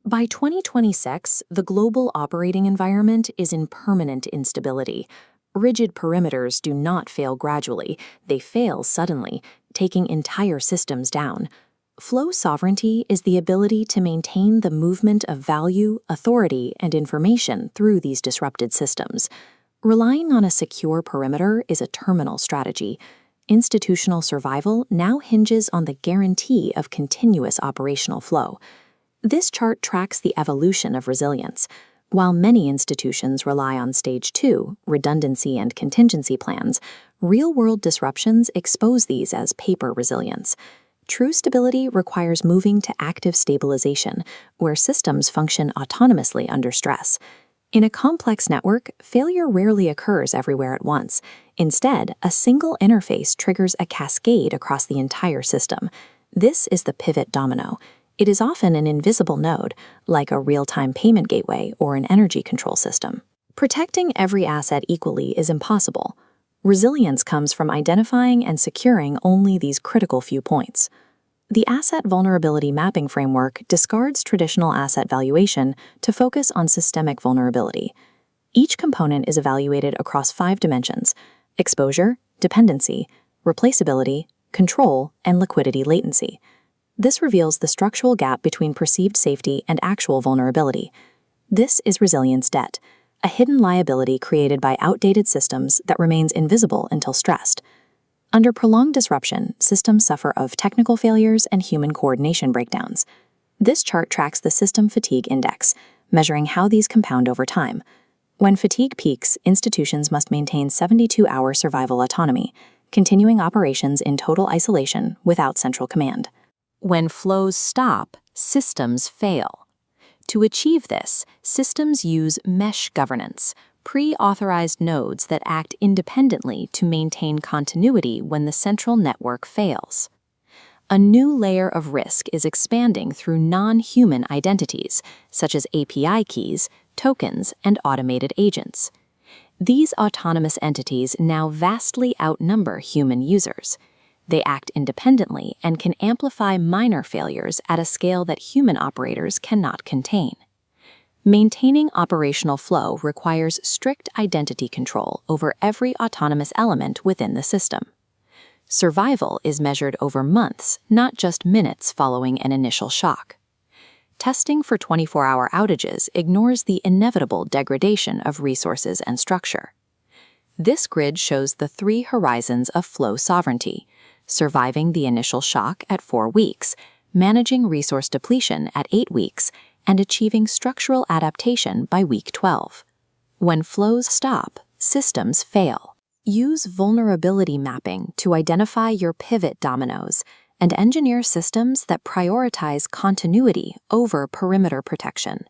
By 2026, the global operating environment is in permanent instability. Rigid perimeters do not fail gradually, they fail suddenly, taking entire systems down. Flow sovereignty is the ability to maintain the movement of value, authority, and information through these disrupted systems. Relying on a secure perimeter is a terminal strategy. Institutional survival now hinges on the guarantee of continuous operational flow. This chart tracks the evolution of resilience. While many institutions rely on Stage 2, redundancy and contingency plans, real-world disruptions expose these as paper resilience. True stability requires moving to active stabilization, where systems function autonomously under stress. In a complex network, failure rarely occurs everywhere at once. Instead, a single interface triggers a cascade across the entire system. This is the pivot domino. It is often an invisible node, like a real-time payment gateway or an energy control system. Protecting every asset equally is impossible. Resilience comes from identifying and securing only these critical few points. The Asset Vulnerability Mapping Framework discards traditional asset valuation to focus on systemic vulnerability. Each component is evaluated across 5 dimensions: exposure, dependency, replaceability, control, and liquidity latency. This reveals the structural gap between perceived safety and actual vulnerability. This is resilience debt, a hidden liability created by outdated systems that remains invisible until stressed. Under prolonged disruption, systems suffer of technical failures and human coordination breakdowns. This chart tracks the System Fatigue Index, measuring how these compound over time. When fatigue peaks, institutions must maintain 72-hour survival autonomy, continuing operations in total isolation without central command. When flows stop, systems fail. To achieve this, systems use mesh governance, pre-authorized nodes that act independently to maintain continuity when the central network fails. A new layer of risk is expanding through non-human identities, such as API keys, tokens, and automated agents. These autonomous entities now vastly outnumber human users. They act independently and can amplify minor failures at a scale that human operators cannot contain. Maintaining operational flow requires strict identity control over every autonomous element within the system. Survival is measured over months, not just minutes following an initial shock. Testing for 24-hour outages ignores the inevitable degradation of resources and structure. This grid shows the 3 horizons of flow sovereignty: surviving the initial shock at 4 weeks, managing resource depletion at 8 weeks, and achieving structural adaptation by week 12. When flows stop, systems fail. Use vulnerability mapping to identify your pivot dominoes and engineer systems that prioritize continuity over perimeter protection.